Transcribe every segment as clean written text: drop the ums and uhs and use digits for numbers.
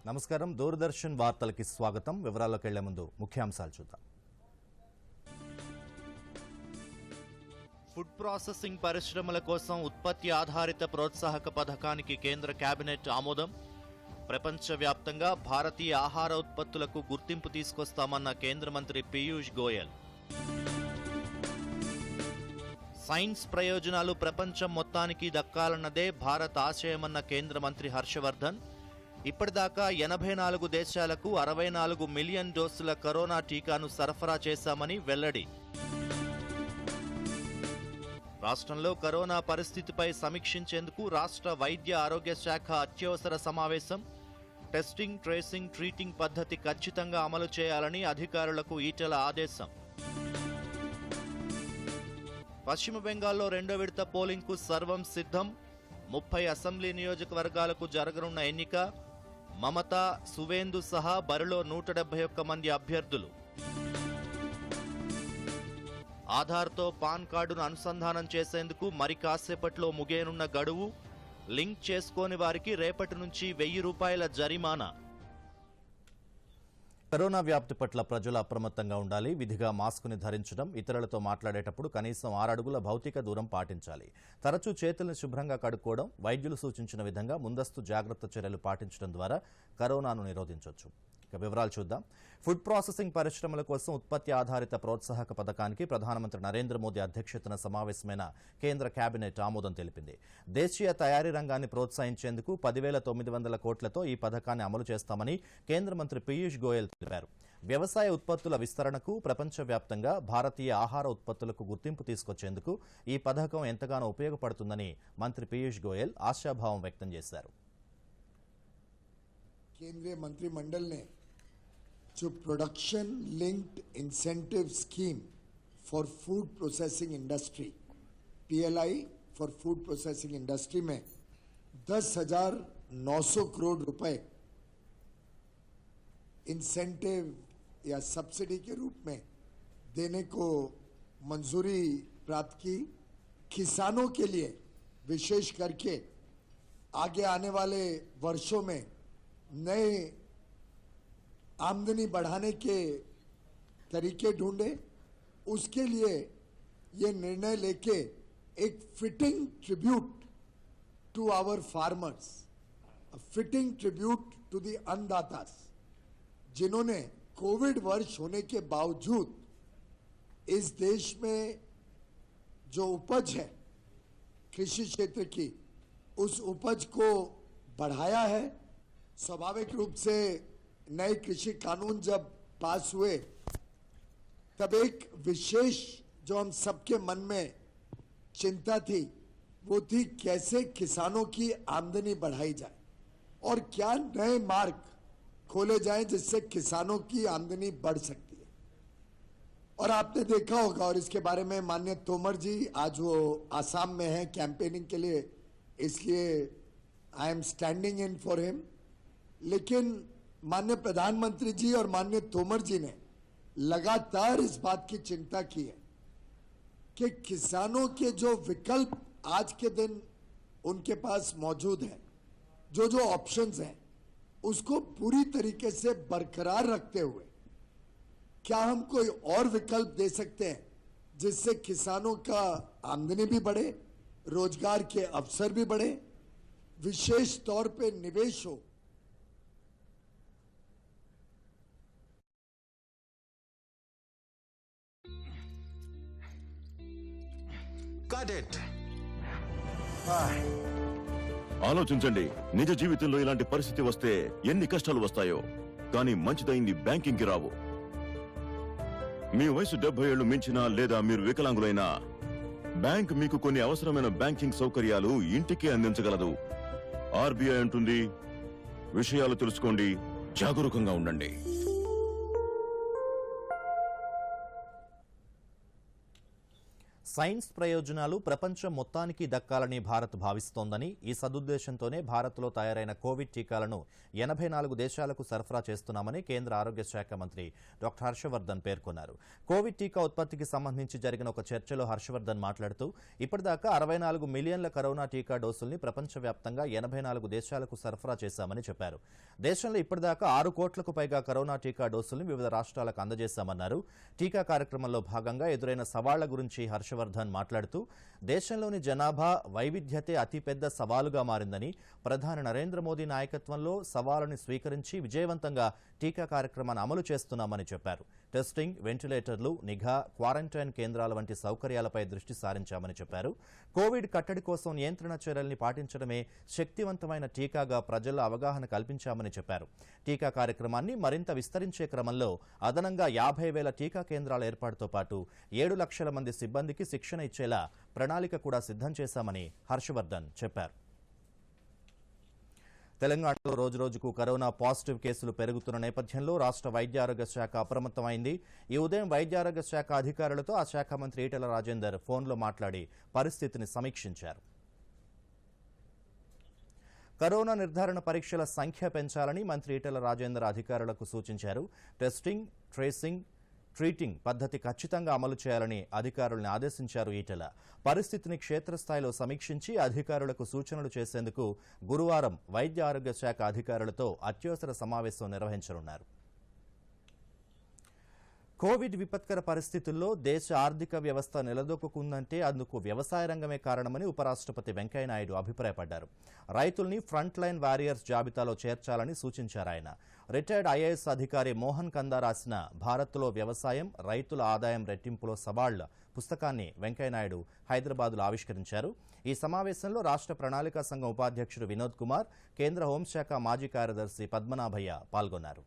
నమస్కారం దూరదర్శన్ వార్తలకి స్వాగతం. వివరాల్లోకి వెళ్లే ముందు ముఖ్యాంశాలు చూద్దాం. ఫుడ్ ప్రాసెసింగ్ పరిశ్రమల కోసం ఉత్పత్తి ఆధారిత ప్రోత్సాహక పథకానికి కేంద్ర కేబినెట్ ఆమోదం. ప్రపంచవ్యాప్తంగా భారతీయ ఆహార ఉత్పత్తులకు గుర్తింపు తీసుకొస్తామన్న కేంద్ర మంత్రి పీయూష్ గోయల్. సైన్స్ ప్రయోజనాలు ప్రపంచం మొత్తానికి దక్కాలన్నదే భారత్ ఆశయమన్న కేంద్ర మంత్రి హర్షవర్ధన్. ఇప్పటిదాకా 84 దేశాలకు 64 మిలియన్ డోసుల కరోనా టీకాను సరఫరా చేశామని వెల్లడి. రాష్ట్రంలో కరోనా పరిస్థితిపై సమీక్షించేందుకు రాష్ట్ర వైద్య ఆరోగ్య శాఖ అత్యవసర సమావేశం. టెస్టింగ్, ట్రేసింగ్, ట్రీటింగ్ పద్ధతి ఖచ్చితంగా అమలు చేయాలని అధికారులకు ఈటెల ఆదేశం. పశ్చిమ బెంగాల్లో రెండో విడత పోలింగ్కు సర్వం సిద్ధం. 30 అసెంబ్లీ నియోజకవర్గాలకు జరగనున్న ఎన్నిక. మమతా, సువేందు సహా బరిలో 171 మంది అభ్యర్థులు. ఆధార్తో పాన్ కార్డును అనుసంధానం చేసేందుకు మరి కాసేపట్లో ముగియనున్న గడువు. లింక్ చేసుకోని వారికి రేపటి నుంచి ₹1000 జరిమానా. కరోనా వ్యాప్తి పట్ల ప్రజలు అప్రమత్తంగా ఉండాలి. విధిగా మాస్కుని ధరించడం, ఇతరులతో మాట్లాడేటప్పుడు కనీసం 6 అడుగుల భౌతిక దూరం పాటించాలి. తరచూ చేతులను శుభ్రంగా కడుక్కోవడం, వైద్యులు సూచించిన విధంగా ముందస్తు జాగ్రత్త చర్యలు పాటించడం ద్వారా కరోనాను నిరోధించవచ్చు. ఇక వివరాలు చూద్దాం. ఫుడ్ ప్రాసెసింగ్ పరిశ్రమల కోసం ఉత్పత్తి ఆధారిత ప్రోత్సాహక పథకానికి ప్రధానమంత్రి నరేంద్ర మోదీ అధ్యక్షతన సమావేశమైన కేంద్ర కేబినెట్ ఆమోదం తెలిపింది. దేశీయ తయారీ రంగాన్ని ప్రోత్సహించేందుకు 10,900 కోట్లతో ఈ పథకాన్ని అమలు చేస్తామని కేంద్ర మంత్రి పీయూష్ గోయల్ తెలిపారు. వ్యవసాయ ఉత్పత్తుల విస్తరణకు, ప్రపంచవ్యాప్తంగా భారతీయ ఆహార ఉత్పత్తులకు గుర్తింపు తీసుకొచ్చేందుకు ఈ పథకం ఎంతగానో ఉపయోగపడుతుందని మంత్రి పీయూష్ గోయల్ ఆశాభావం వ్యక్తం చేశారు. केंद्रीय मंत्रिमंडल ने जो production linked incentive scheme for food processing industry PLI for food processing industry में 10,900 करोड़ रुपए इंसेंटिव या सब्सिडी के रूप में देने को मंजूरी प्राप्त की. किसानों के लिए विशेष करके आगे आने वाले वर्षों में नए आमदनी बढ़ाने के तरीके ढूंढे. उसके लिए ये निर्णय लेके एक fitting tribute to our farmers, fitting tribute to the अन्नदातास, जिन्होंने कोविड वर्ष होने के बावजूद इस देश में जो उपज है कृषि क्षेत्र की, उस उपज को बढ़ाया है. स्वाभाविक रूप से नए कृषि कानून जब पास हुए तब एक विशेष जो हम सबके मन में चिंता थी वो थी कैसे किसानों की आमदनी बढ़ाई जाए और क्या नए मार्ग खोले जाएं जिससे किसानों की आमदनी बढ़ सकती है. और आपने देखा होगा, और इसके बारे में माननीय तोमर जी आज वो आसाम में हैं कैंपेनिंग के लिए, इसलिए I am standing in for him. लेकिन माननीय प्रधानमंत्री जी और माननीय तोमर जी ने लगातार इस बात की चिंता की है कि किसानों के जो विकल्प आज के दिन उनके पास मौजूद है, जो जो ऑप्शंस हैं, उसको पूरी तरीके से बरकरार रखते हुए क्या हम कोई और विकल्प दे सकते हैं जिससे किसानों का आमदनी भी बढ़े, रोजगार के अवसर भी बढ़े, विशेष तौर पे निवेश हो. ఆలోచించండి. నిజ జీవితంలో ఇలాంటి పరిస్థితి వస్తే ఎన్ని కష్టాలు వస్తాయో. కానీ మంచిదైంది బ్యాంకింగ్ కి రావు. మీ వయసు 70 ఏళ్లు మించినా లేదా మీరు వికలాంగులైనా బ్యాంక్ మీకు కొన్ని అవసరమైన బ్యాంకింగ్ సౌకర్యాలు ఇంటికే అందించగలదు. RBI అంటుంది, విషయాలు తెలుసుకోండి, జాగరూకంగా ఉండండి. సైన్స్ ప్రయోజనాలు ప్రపంచం మొత్తానికి దక్కాలని భారత్ భావిస్తోందని, ఈ సదుద్దేశంతోనే భారత్లో తయారైన కోవిడ్ టీకాలను 84 దేశాలకు సరఫరా చేస్తున్నామని కేంద్ర ఆరోగ్య శాఖ మంత్రి డాక్టర్ హర్షవర్ధన్ పేర్కొన్నారు. కోవిడ్ టీకా ఉత్పత్తికి సంబంధించి జరిగిన ఒక చర్చలో హర్షవర్ధన్ మాట్లాడుతూ, ఇప్పటిదాకా 64 మిలియన్ల కరోనా టీకా డోసుల్ని ప్రపంచవ్యాప్తంగా 84 దేశాలకు సరఫరా చేశామని చెప్పారు. దేశంలో ఇప్పటిదాకా 6 కోట్లకు పైగా కరోనా టీకా డోసుల్ని వివిధ రాష్ట్రాలకు అందజేశామన్నారు. టీకా కార్యక్రమంలో భాగంగా ఎదురైన సవాళ్ల గురించి హర్షవర్ధన్ మాట్లాడుతూ, దేశంలోని జనాభా వైవిధ్యతే అతిపెద్ద సవాలుగా మారిందని, ప్రధాని నరేంద్ర మోదీ నాయకత్వంలో సవాలుని స్వీకరించి విజయవంతంగా టీకా కార్యక్రమాన్ని అమలు చేస్తున్నామని చెప్పారు. టెస్టింగ్, వెంటిలేటర్లు, నిఘా, క్వారంటైన్ కేంద్రాల వంటి సౌకర్యాలపై దృష్టి సారించామని చెప్పారు. కోవిడ్ కట్టడి కోసం నియంత్రణ చర్యల్ని పాటించడమే శక్తివంతమైన టీకాగా ప్రజల్లో అవగాహన కల్పించామని చెప్పారు. టీకా కార్యక్రమాన్ని మరింత విస్తరించే క్రమంలో అదనంగా 50,000 టీకా కేంద్రాల ఏర్పాటుతో పాటు 7 లక్షల మంది సిబ్బందికి శిక్షణ ఇచ్చేలా ప్రణాళిక కూడా సిద్ధం చేశామని హర్షవర్ధన్ చెప్పారు. తెలంగాణలో రోజురోజుకు కరోనా పాజిటివ్ కేసులు పెరుగుతున్న నేపథ్యంలో రాష్ట్ర వైద్య ఆరోగ్య శాఖ అప్రమత్తమైంది. ఈ ఉదయం వైద్య ఆరోగ్య శాఖ అధికారులతో ఆ శాఖ మంత్రి ఈటెల రాజేందర్ ఫోన్లో మాట్లాడి పరిస్థితిని సమీక్షించారు. కరోనా నిర్ధారణ పరీక్షల సంఖ్య పెంచాలని మంత్రి ఈటెల రాజేందర్ అధికారులకు సూచించారు. టెస్టింగ్, ట్రేసింగ్, ట్రీటింగ్ పద్ధతి ఖచ్చితంగా అమలు చేయాలని అధికారులను ఆదేశించారు ఈటెల. పరిస్థితిని క్షేత్రస్థాయిలో సమీక్షించి అధికారులకు సూచనలు చేసేందుకు గురువారం వైద్య ఆరోగ్య శాఖ అధికారులతో అత్యవసర సమావేశం నిర్వహించనున్నారు. కోవిడ్ విపత్కర పరిస్థితుల్లో దేశ ఆర్థిక వ్యవస్థ నిలదొక్కుందంటే అందుకు వ్యవసాయ రంగమే కారణమని ఉపరాష్ట్రపతి వెంకయ్యనాయుడు అభిప్రాయపడ్డారు. రైతుల్ని ఫ్రంట్ లైన్ వారియర్స్ జాబితాలో చేర్చాలని సూచించారు ఆయన. రిటైర్డ్ ఐఏఎస్ అధికారి మోహన్ కందా రాసిన భారత్లో వ్యవసాయం, రైతుల ఆదాయం రెట్టింపులో సవాళ్ల పుస్తకాన్ని వెంకయ్యనాయుడు హైదరాబాద్లో ఆవిష్కరించారు. ఈ సమావేశంలో రాష్ట్ర ప్రణాళికా సంఘం ఉపాధ్యక్షుడు వినోద్ కుమార్, కేంద్ర హోంశాఖ మాజీ కార్యదర్శి పద్మనాభయ్య పాల్గొన్నారు.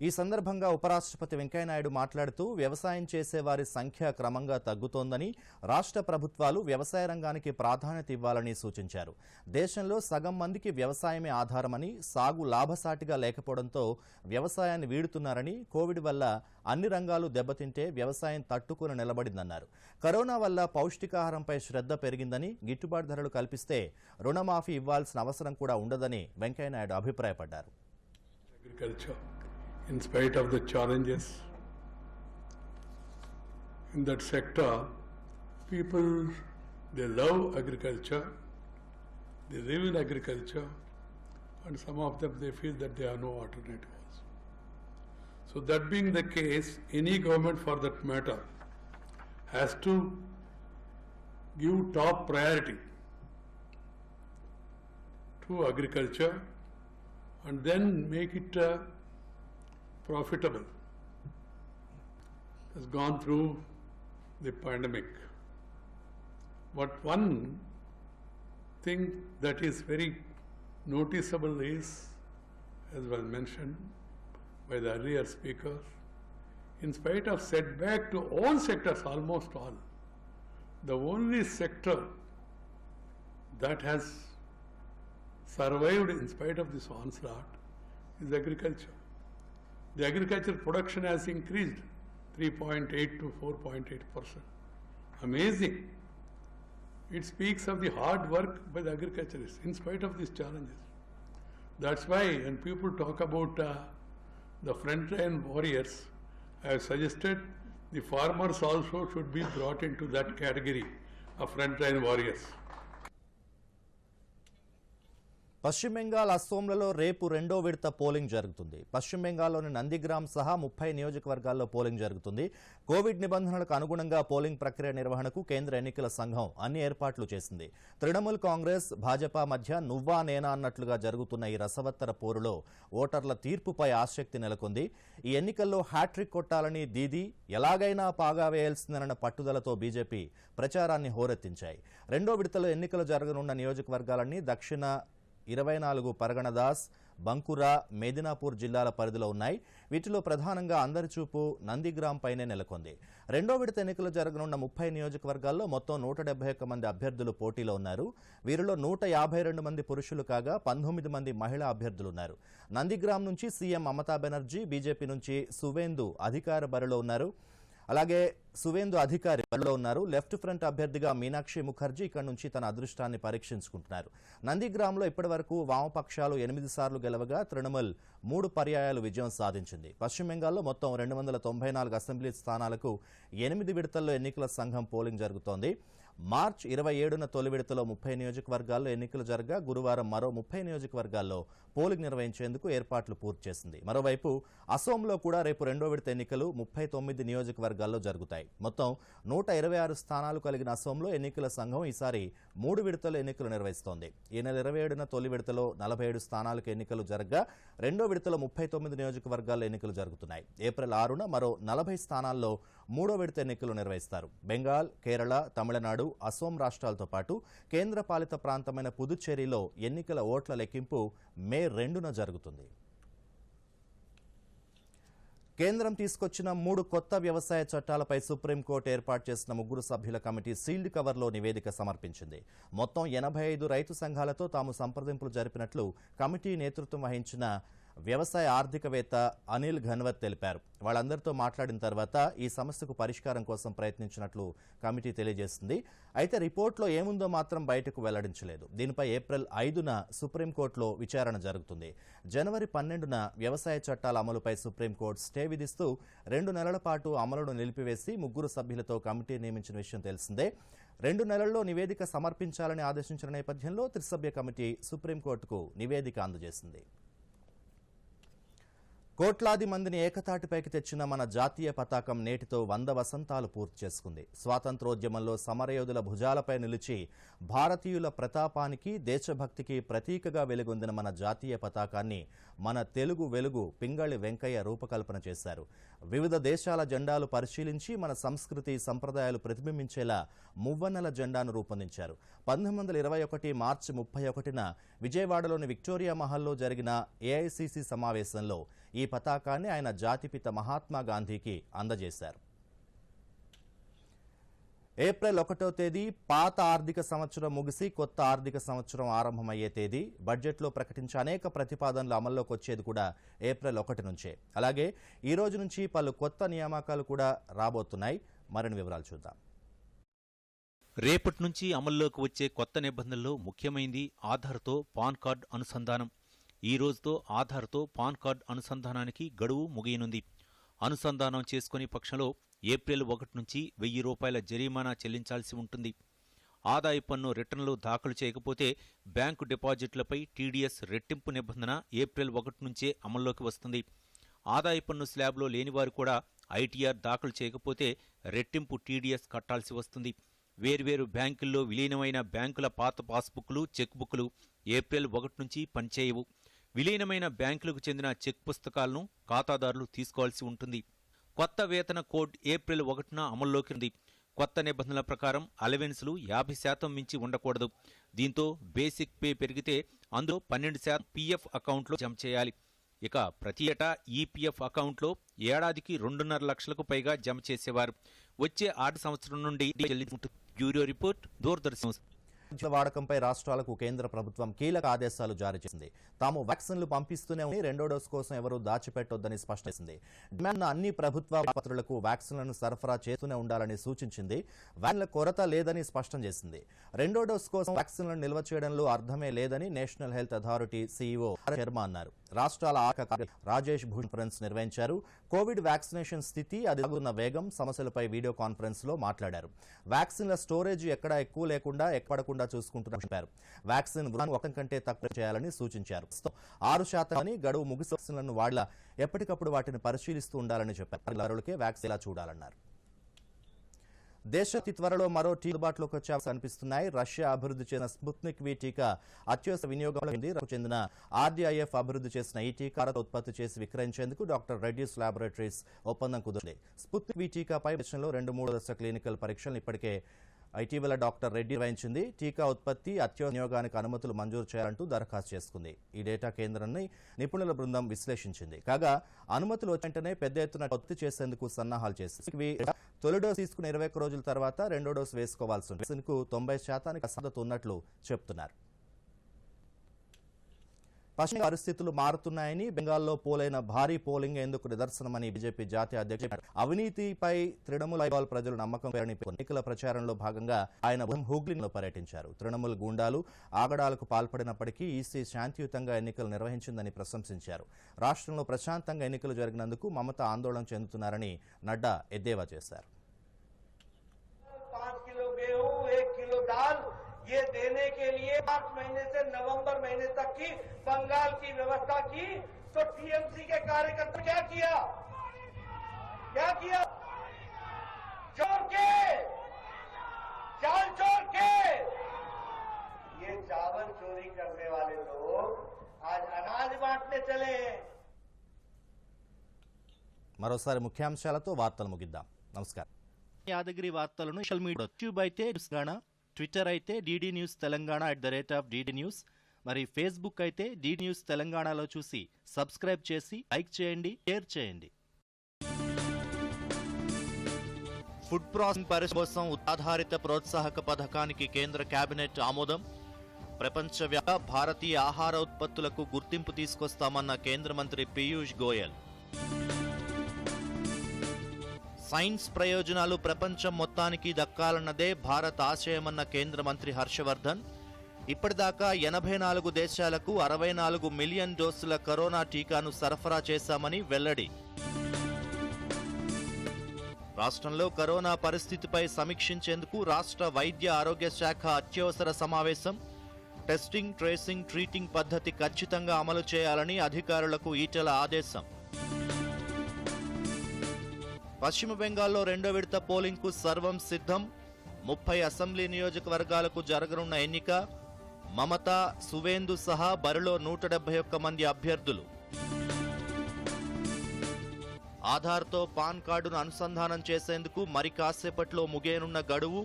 ఈ సందర్భంగా ఉపరాష్ట్రపతి వెంకయ్యనాయుడు మాట్లాడుతూ, వ్యవసాయం చేసేవారి సంఖ్య క్రమంగా తగ్గుతోందని, రాష్ట్ర ప్రభుత్వాలు వ్యవసాయ రంగానికి ప్రాధాన్యత ఇవ్వాలని సూచించారు. దేశంలో సగం మందికి వ్యవసాయమే ఆధారమని, సాగు లాభసాటిగా లేకపోవడంతో వ్యవసాయాన్ని వీడుతున్నారని, కోవిడ్ వల్ల అన్ని రంగాలు దెబ్బతింటే వ్యవసాయం తట్టుకుని నిలబడిందన్నారు. కరోనా వల్ల పౌష్టికాహారంపై శ్రద్ధ పెరిగిందని, గిట్టుబాటు ధరలు కల్పిస్తే రుణమాఫీ ఇవ్వాల్సిన అవసరం కూడా ఉండదని వెంకయ్యనాయుడు అభిప్రాయపడ్డారు. In spite of the challenges in that sector, people, they love agriculture, they live in agriculture, and some of them, they feel that they have no alternatives. So that being the case, any government for that matter has to give top priority to agriculture and then make it profitable. Has gone through the pandemic. But one thing that is very noticeable is, as was mentioned by the earlier speakers, in spite of setback to all sectors, almost all, the only sector that has survived in spite of this onslaught is agriculture. The agricultural production has increased 3.8 to 4.8%. Amazing. It speaks of the hard work by the agriculturists in spite of these challenges. That's why when people talk about the frontline warriors, I have suggested the farmers also should be brought into that category of frontline warriors. పశ్చిమ బెంగాల్, అస్సోంలలో రేపు రెండో విడత polling జరుగుతుంది. పశ్చిమ బెంగాల్లోని నందిగ్రామ్ సహా 30 నియోజకవర్గాల్లో polling జరుగుతుంది. కోవిడ్ నిబంధనలకు అనుగుణంగా పోలింగ్ ప్రక్రియ నిర్వహణకు కేంద్ర ఎన్నికల సంఘం అన్ని ఏర్పాట్లు చేసింది. తృణమూల్ కాంగ్రెస్, భాజపా మధ్య నువ్వా నేనా అన్నట్లుగా జరుగుతున్న ఈ రసవత్తర పోరులో ఓటర్ల తీర్పుపై ఆసక్తి నెలకొంది. ఈ ఎన్నికల్లో హ్యాట్రిక్ కొట్టాలని దీదీ, ఎలాగైనా పాగా వేయాల్సిందన్న పట్టుదలతో బీజేపీ ప్రచారాన్ని హోరెత్తించాయి. రెండో విడతలో ఎన్నికలు జరగనున్న నియోజకవర్గాలన్నీ దక్షిణ 24 పరగణదాస్, బంకురా, మేదినాపూర్ జిల్లాల పరిధిలో ఉన్నాయి. వీటిలో ప్రధానంగా అందరి చూపు నందిగ్రామ్ పైనే నెలకొంది. రెండో విడత ఎన్నికలు జరగనున్న 30 నియోజకవర్గాల్లో మొత్తం 171 మంది అభ్యర్థులు పోటీలో ఉన్నారు. వీరిలో 152 మంది పురుషులు కాగా 19 మంది మహిళా అభ్యర్థులున్నారు. నందిగ్రామ్ నుంచి సీఎం మమతా బెనర్జీ, బీజేపీ నుంచి సువేందు అధికార బరిలో ఉన్నారు. అలాగే సువేందు అధికారి బరిలో ఉన్నారు. లెఫ్ట్ ఫ్రంట్ అభ్యర్థిగా మీనాక్షి ముఖర్జీ ఇక్కడ నుంచి తన అదృష్టాన్ని పరీక్షించుకుంటున్నారు. నందిగ్రామ్లో ఇప్పటి వరకు వామపక్షాలు 8 సార్లు గెలవగా తృణమూల్ 3 పర్యాయాలు విజయం సాధించింది. పశ్చిమ బెంగాల్లో మొత్తం 294 అసెంబ్లీ స్థానాలకు 8 విడతల్లో ఎన్నికల సంఘం పోలింగ్ జరుగుతోంది. మార్చి 27న తొలి విడతలో 30 నియోజకవర్గాల్లో ఎన్నికలు జరగా గురువారం మరో 30 నియోజకవర్గాల్లో పోలింగ్ నిర్వహించేందుకు ఏర్పాట్లు పూర్తి చేసింది. మరోవైపు అసోంలో కూడా రేపు రెండో విడత ఎన్నికలు 39 నియోజకవర్గాల్లో జరుగుతాయి. మొత్తం 126 స్థానాలు కలిగిన అసోంలో ఎన్నికల సంఘం ఈసారి 3 విడతల్లో ఎన్నికలు నిర్వహిస్తోంది. ఈ నెల 27న తొలి విడతలో 47 స్థానాలకు ఎన్నికలు జరగగా రెండో విడతలో 39 నియోజకవర్గాల్లో ఎన్నికలు జరుగుతున్నాయి. ఏప్రిల్ 6న మరో 40 స్థానాల్లో మూడో విడత ఎన్నికలు నిర్వహిస్తారు. బెంగాల్, కేరళ, తమిళనాడు, అసోం రాష్ట్రాలతో పాటు కేంద్ర పాలిత ప్రాంతమైన పుదుచ్చేరిలో ఎన్నికల ఓట్ల లెక్కింపు మే 2న జరుగుతుంది. కేంద్రం తీసుకొచ్చిన 3 కొత్త వ్యవసాయ చట్టాలపై సుప్రీంకోర్టు ఏర్పాటు చేసిన 3 సభ్యుల కమిటీ సీల్డ్ కవర్లో నివేదిక సమర్పించింది. మొత్తం 85 రైతు సంఘాలతో తాము సంప్రదింపులు జరిపినట్లు కమిటీ నేతృత్వం వహించిన వ్యవసాయ ఆర్థికవేత్త అనిల్ ఘన్వత్ తెలిపారు. వాళ్ళందరితో మాట్లాడిన తర్వాత ఈ సమస్యకు పరిష్కారం కోసం ప్రయత్నించినట్లు కమిటీ తెలియజేసింది. అయితే రిపోర్ట్లో ఏముందో మాత్రం బయటకు వెల్లడించలేదు. దీనిపై ఏప్రిల్ 5న సుప్రీంకోర్టులో విచారణ జరుగుతుంది. జనవరి 12న వ్యవసాయ చట్టాల అమలుపై సుప్రీంకోర్టు స్టే విధిస్తూ 2 నెలల పాటు అమలును నిలిపివేసి 3 సభ్యులతో కమిటీ నియమించిన విషయం తెలిసిందే. 2 నెలల్లో నివేదిక సమర్పించాలని ఆదేశించిన నేపథ్యంలో త్రిసభ్య కమిటీ సుప్రీంకోర్టుకు నివేదిక అందజేసింది. కోట్లాది మందిని ఏకతాటిపైకి తెచ్చిన మన జాతీయ పతాకం నేటితో 100 వసంతాలు పూర్తి చేసుకుంది. స్వాతంత్రోద్యమంలో సమరయోధుల భుజాలపై నిలిచి భారతీయుల ప్రతాపానికి, దేశభక్తికి ప్రతీకగా వెలుగొందిన మన జాతీయ పతాకాన్ని మన తెలుగు వెలుగు పింగళి వెంకయ్య రూపకల్పన చేశారు. వివిధ దేశాల జెండాలు పరిశీలించి మన సంస్కృతి, సంప్రదాయాలు ప్రతిబింబించేలా మువ్వన్నెల జెండాను రూపొందించారు. 1921 మార్చి 31న విజయవాడలోని విక్టోరియా మహల్లో జరిగిన ఏఐసిసి సమావేశంలో ఈ పతాకాన్ని ఆయన జాతిపిత మహాత్మా గాంధీకి అందజేశారు. ఏప్రిల్ 1వ తేదీ పాత ఆర్థిక సంవత్సరం ముగిసి కొత్త ఆర్థిక సంవత్సరం ఆరంభమయ్యే తేదీ. బడ్జెట్లో ప్రకటించే అనేక ప్రతిపాదనలు అమల్లోకి వచ్చేది కూడా ఏప్రిల్ 1 నుంచే. అలాగే ఈ రోజు నుంచి పలు కొత్త నియామకాలు కూడా రాబోతున్నాయి. మరిన్ని వివరాలు చూద్దాం. రేపటి నుంచి అమల్లోకి వచ్చే కొత్త నిబంధనల్లో ముఖ్యమైనది ఆధార్తో పాన్ కార్డు అనుసంధానం. ఈ రోజుతో ఆధార్తో పాన్ కార్డు అనుసంధానానికి గడువు ముగియనుంది. అనుసంధానం చేసుకునే పక్షంలో ఏప్రిల్ 1 నుంచి ₹1000 జరిమానా చెల్లించాల్సి ఉంటుంది. ఆదాయ పన్ను రిటర్నులు దాఖలు చేయకపోతే బ్యాంకు డిపాజిట్లపై టీడీఎస్ రెట్టింపు నిబంధన ఏప్రిల్ 1 నుంచే అమల్లోకి వస్తుంది. ఆదాయ పన్ను స్లాబ్లో లేనివారు కూడా ఐటీఆర్ దాఖలు చేయకపోతే రెట్టింపు టీడీఎస్ కట్టాల్సి వస్తుంది. వేర్వేరు బ్యాంకుల్లో విలీనమైన బ్యాంకుల పాత పాస్బుక్లు, చెక్ బుక్లు ఏప్రిల్ 1 నుంచి పనిచేయవు. విలీనమైన బ్యాంకులకు చెందిన చెక్ పుస్తకాలను ఖాతాదారులు తీసుకోవాల్సి ఉంటుంది. కొత్త వేతన కోడ్ ఏప్రిల్ 1న అమల్లోకి ఉంది. కొత్త నిబంధనల ప్రకారం అలవెన్సులు 50% మించి ఉండకూడదు. దీంతో బేసిక్ పే పెరిగితే అందులో 12% పీఎఫ్ అకౌంట్లో జమ చేయాలి. ఇక ప్రతి ఏటా ఈపీఎఫ్ అకౌంట్లో ఏడాదికి 2.5 లక్షలకు పైగా జమ చేసేవారు. వచ్చే ఆర్థిక సంవత్సరం నుండి చెల్లించుకుంటుంది. Bureau report, Doordarshan. వాడకంపై రాష్ట్రాలకు కేంద్ర ప్రభుత్వం కీలక ఆదేశాలు జారీ చేసింది. తాము వ్యాక్సిన్లు పంపిస్తూనే ఉండి రెండో డోసు కోసం ఎవరూ దాచిపెట్టొద్దని స్పష్టం చేసింది. డిమాండ్ అన్ని ప్రభుత్వ ఆసుపత్రులకు వ్యాక్సిన్లను సరఫరా చేస్తూనే ఉండాలని సూచించింది. వ్యాక్సిన్ల కొరత లేదని స్పష్టం చేసింది. రెండో డోసు కోసం వ్యాక్సిన్లను నిల్వ చేయడంలో అర్థమే లేదని national health authority CEO Sharma అన్నారు. రాష్ట్రాల రాజేష్ భూషణ్ కాన్ఫరెన్స్ నిర్వహించారు. కోవిడ్ వ్యాక్సినేషన్ స్థితి, అది సాగుతున్న వేగం, సమస్యలపై వీడియో కాన్ఫరెన్స్ లో మాట్లాడారు. వ్యాక్సిన్ల స్టోరేజ్ ఎక్కడా ఎక్కువ లేకుండా ఎక్కడకుండా చూసుకుంటున్నారు. వ్యాక్సిన్ 1 కంటే తక్కువ చేయాలని సూచించారు. 6% అని గడువు ముగిసి వ్యాక్సిన్లను వాళ్ల ఎప్పటికప్పుడు వాటిని పరిశీలిస్తూ ఉండాలని చెప్పారు. వ్యాక్సిన్ ఎలా చూడాలన్నారు. దేశ త్వరలో మరో టీకా అందుబాటులోకి వచ్చే అవకాశాలు కనిపిస్తున్నాయి. రష్యా అభివృద్ధి చేసిన స్పుత్నిక్ వి టీకా అత్యవసర వినియోగంలో ఉంది. చెందిన ఆర్డీఐఎఫ్ అభివృద్ధి చేసిన ఈ టీకా ఉత్పత్తి చేసి విక్రయించేందుకు డాక్టర్ రెడ్డీస్ ల్యాబొరేటరీస్ ఒప్పందం కుదిరింది. స్పుత్నిక్ వి టీకాపై దేశంలో 2-3 దశ క్లినికల్ పరీక్షలను ఇప్పటికే ఇటీవల డాక్టర్ రెడ్డి నిర్వహించింది. టీకా ఉత్పత్తి వినియోగానికి అనుమతులు మంజూరు చేయాలంటూ దరఖాస్తు చేసుకుంది. ఈ డేటా కేంద్రాన్ని నిపుణుల బృందం విశ్లేషించింది. కాగా అనుమతులు వెంటనే పెద్ద ఎత్తున ఉత్పత్తి చేసేందుకు సన్నాహాలు చేసింది. తొలి డోసు తీసుకున్న 21 రోజుల తర్వాత రెండో డోసు వేసుకోవాల్సి ఉంటుంది. 90% అసమర్థత ఉన్నట్లు చెప్తున్నారు. పశ్చిమ పరిస్థితులు మారుతున్నాయని, బెంగాల్లో పోలైన భారీ పోలింగ్ ఎందుకు నిదర్శనమని బీజేపీ జాతీయ అధ్యక్షుడు అవినీతిపై తృణమూల్ బెంగాల్ ప్రజలు నమ్మకం పేరని ఎన్నికల ప్రచారంలో భాగంగా ఆయన హూగ్లీలో పర్యటించారు. తృణమూల్ గూండాలు ఆగడాలకు పాల్పడినప్పటికీ ఈసీ శాంతియుతంగా ఎన్నికలు నిర్వహించిందని ప్రశంసించారు. రాష్ట్రంలో ప్రశాంతంగా ఎన్నికలు జరిగినందుకు మమత ఆందోళన చెందుతున్నారని నడ్డా ఎద్దేవా చేశారు. ये देने के लिए मार्च महीने से नवंबर महीने तक की बंगाल की व्यवस्था की, तो टीएमसी के कार्यकर्ता क्या किया चोर के चाल चोर के ये चावल चोरी करने वाले लोग आज अनाज बांटने चले हैं. మరోసారి ముఖ్యాంశాలతో వార్తలు ముగిద్దాం. నమస్కారం. యాదగిరి వార్తలను సోషల్ మీడియా యూట్యూబ్ అయితే తెలంగాణ, ట్విట్టర్ అయితే DD news Telangana @DD news, మరి ఫేస్బుక్ అయితే DD న్యూస్ తెలంగాణలో చూసి సబ్స్క్రైబ్ చేసి లైక్ చేయండి, షేర్ చేయండి. ఫుడ్ ప్రాసెసింగ్ పరిశ్రమ కోసం ఆధారిత ప్రోత్సాహక పథకానికి కేంద్ర కేబినెట్ ఆమోదం. ప్రపంచవ్యాప్తంగా భారతీయ ఆహార ఉత్పత్తులకు గుర్తింపు తీసుకొస్తామన్న కేంద్ర మంత్రి పీయూష్ గోయల్. సైన్స్ ప్రయోజనాలు ప్రపంచం మొత్తానికి దక్కాలన్నదే భారత్ ఆశయమన్న కేంద్ర మంత్రి హర్షవర్ధన్. ఇప్పటిదాకా 84 దేశాలకు 64 మిలియన్ డోసుల కరోనా టీకాను సరఫరా చేశామని వెల్లడి. రాష్ట్రంలో కరోనా పరిస్థితిపై సమీక్షించేందుకు రాష్ట్ర వైద్య ఆరోగ్య శాఖ అత్యవసర సమావేశం. టెస్టింగ్, ట్రేసింగ్, ట్రీటింగ్ పద్ధతి ఖచ్చితంగా అమలు చేయాలని అధికారులకు ఈటెల ఆదేశం. పశ్చిమ బెంగాల్లో రెండో విడత పోలింగ్కు సర్వం సిద్ధం. 30 అసెంబ్లీ నియోజకవర్గాలకు జరగనున్న ఎన్నిక. మమత, సువేందు సహా బరిలో 171 మంది అభ్యర్థులు. ఆధార్తో పాన్ కార్డును అనుసంధానం చేసేందుకు మరి కాసేపట్లో ముగియనున్న గడువు.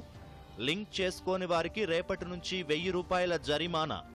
లింక్ చేసుకోని వారికి రేపటి నుంచి ₹1000 జరిమానా.